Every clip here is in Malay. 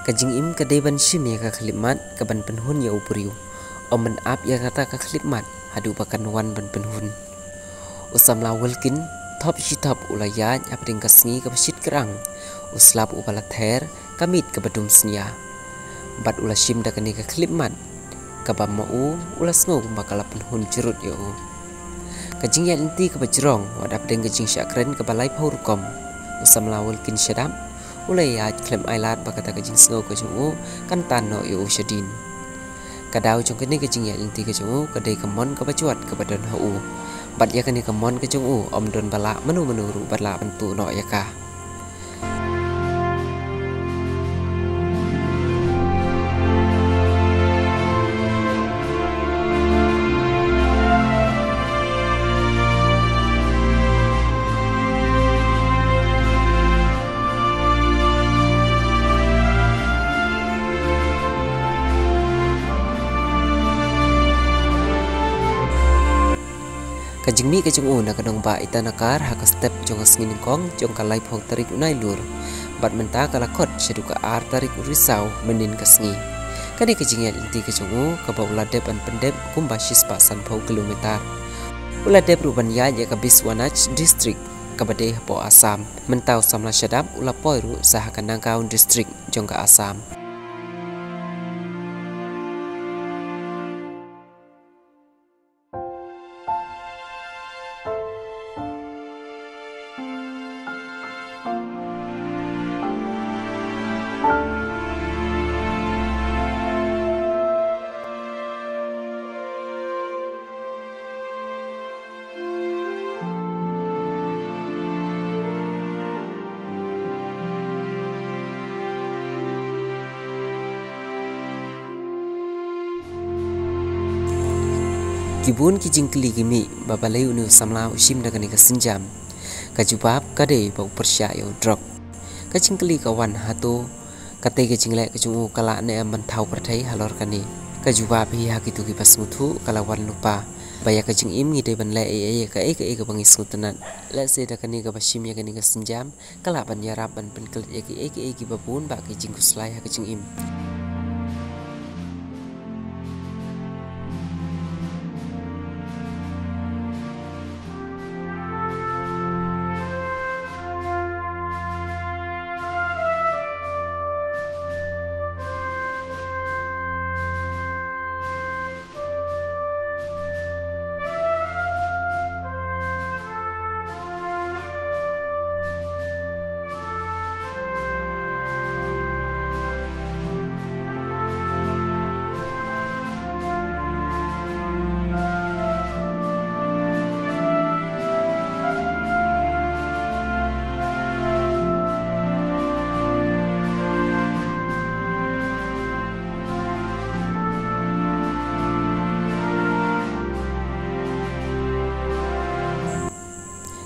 Kajing im kadeban shini ka khlimat ka ban penhun ya upuriu. Omen ap ya kata ka khlimat hadu bakan wan ban penhun. Usam lawalkin top shitop ulayat apring kasngi ka basit kerang. Uslap upala ther kamit ka badum snya. Bat ula shim da kani ka khlimat. Ka bam mau ula sngo bakala penhun jerut ya u. Kajing ya inti ka bajrong wadap deng kajing syakren ka balai paurukom. Usam lawalkin syadap ulayat klem ailat bakata kajing sngo ka jungu kan tano ya u syadin. Kadau jong kani kajing ya inti ka jungu kadai kamon ka bacuat ka badan hau. Bat ya kani kamon ka jungu om don bala menu ru bala bentu no ya ka. Kajing mi kajing na kadong ba itanakar haka step jong asngin kong jong kalai phok tarik unai lur bat menta kalakot seduka ar tarik urisau menin kasngi kadi kajing ya inti kajing ka ba uladep an pendep kumbasis pasan phok kilometer uladep ruban ya ka Biswanach district kabade po Assam mentau samla syadap ula poiru sah kanangkaun district jong ka Assam. Kibun kijing keli gimi babalai unu samlau shim dagani ka senjam kajubab kade bau persya yo drop kajing keli kawan hatu kate kajing le kajungu kala ne mantau pertai halor kani kajubab hi hakitu ki pasmuthu kalawan lupa baya kajing im ngide ban le ka bangis ngutenat le se dagani ka bashim ya kani ka senjam kala ban yarap ban penkel ki babun ba kajing kuslai ha kajing im.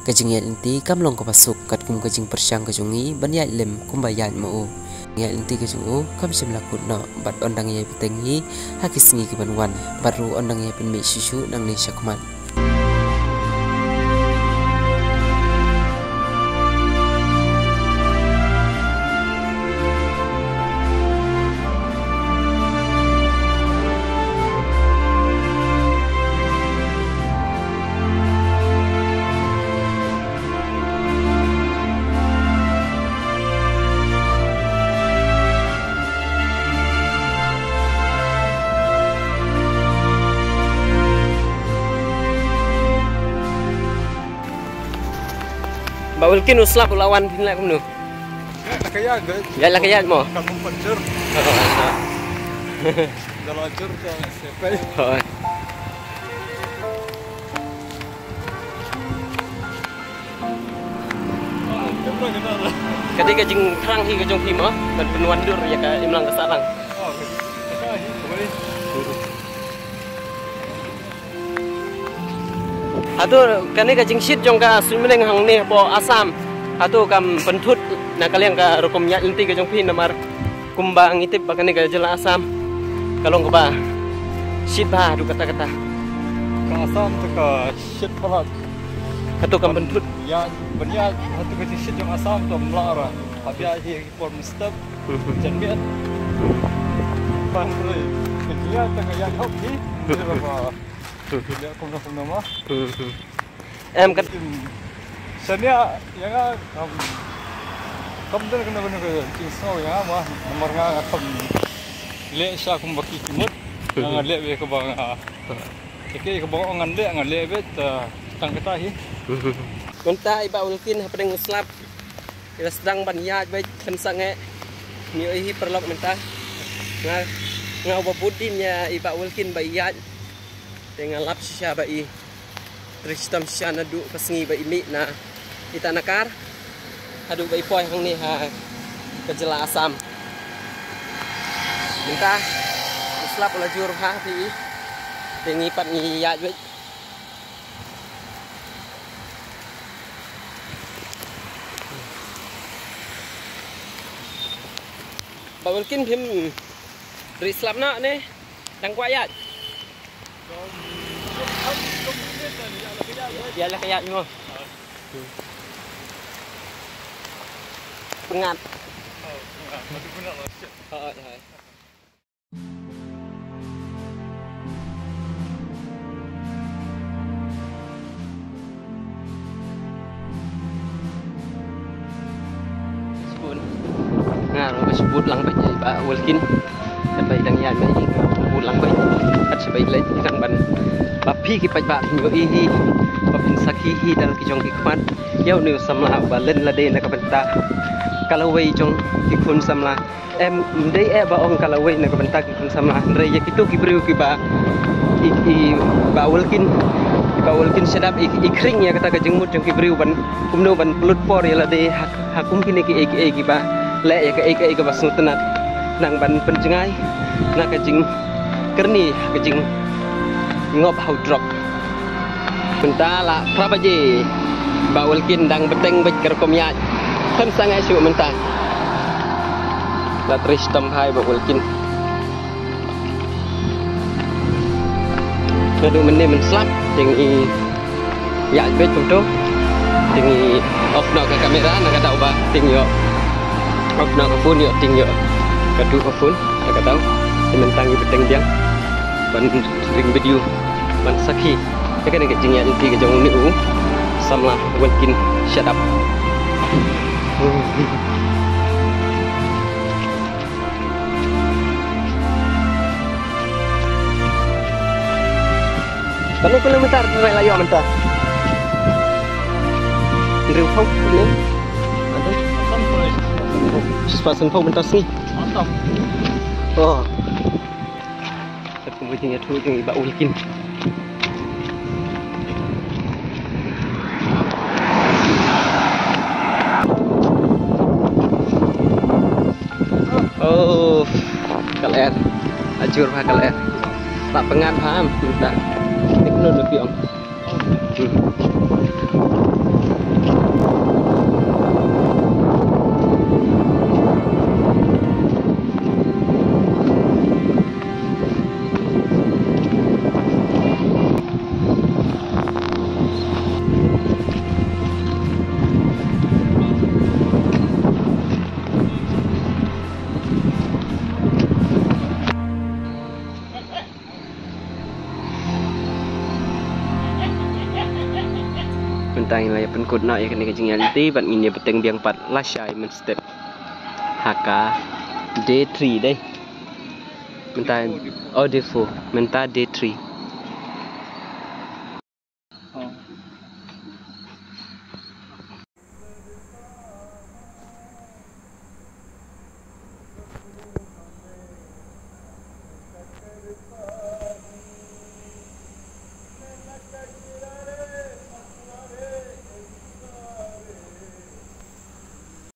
Kajing yat inti kam long ko pasuk kat kum kajing persyang kajungi ban yat lem kum bayan mau yat inti kajungu kam sim lakut no bat ondang yai petengi hakisngi ki banwan baru ondang yai penmi susu nang ni syakmat. Bawalkin uslap lawan pinlak kumno. Lakayat guys. Ya lakayat mo. Kampung Pancur. Dalam Pancur ke SMP. Oh. Kadi kajing terang hi kajong pimo dan penuan dur ya ka imlang kasarang. Oh. Kembali. Atu kani kajing shit jong ka swimming hang ni po Assam. Atu kam pentut na kaliang ka rokom nya inti kajong pin namar kumba ang itip bakani ka jela Assam. Kalong ka ba? Shit ba du kata-kata. Ka Assam tu ka shit palat. Atu kam pentut Ya, banyak satu kecil shit yang asam tu melara. Habis akhir form step. Jangan Pandai. Dia tengah yang hoki. Dia apa? Dia kau nama. Em kan Senia yang kamu tu kena cincau yang apa? Nomor ngah kamu le syak baki kimut. Ngah le be ke bang. Okey ke bang ngah le be tang kata hi. Mentah iba ulkin hapadeng slap. Ila sedang banyak baik kensange. Ni hi perlok mentah. Ngau babudinnya iba ulkin bayat. Dengan lap sya bai. Tristam syana du kesengi bai mi na ita nakar. Hadu bai poi hang ni ha kejela asam. Mentah slap lajur ha pi. Tengi pat ngiyat baik. Bawalkin him rislap nak ni dang kuayat. Ya lah kayak ni. Pengat. Mati guna lah. Hai. Sebut lang baik ba walkin baik dang yan baik sebut lang baik kat sebaik lagi kang ban bapi ki paj ba yo hi papin sakhi hi dal ki jong ki kmat yau ni samla ba len la de na ka benta kalau wei jong ki khun samla em dei e ba ong kalau wei na ka benta ki khun samla re ya kitu ki bru ki ba ba walkin sedap ikring ya kata ka jengmut jong ki bru ban kumno ban pelut por ya la de hakum kini ki ba le ya ke basu tenat nang ban penjengai nak kejing kerni kejing ngop hau drop mentala prapa je bawal kin dang beteng bej kerkom ya kan sangai su mentang la tristam hai bawal kin kadu meni men slap ding i ya bej foto ding i off no ke kamera nak kata uba ting yo off nak phone yo ting yo kadu phone nak tahu mentang i beteng biang ban ring video ban sakhi ya kan ke jingya inti ke jong niu samlah walkin shut up Kalau kilometer sampai layu mentah. Riu phong ini. Ada. Sepasan phong mentah sini. Mantap. Oh. Aku mesti nyatu jeung iba ulkin. Oh. Kalian ajur ha kalian. Tak pengat paham kita. Ini udah biong. Tentang yang layak penkut nak ya kena kejeng yanti bat ini peteng biang pat lasai men step HK D3 deh mentah oh D4 mentah D3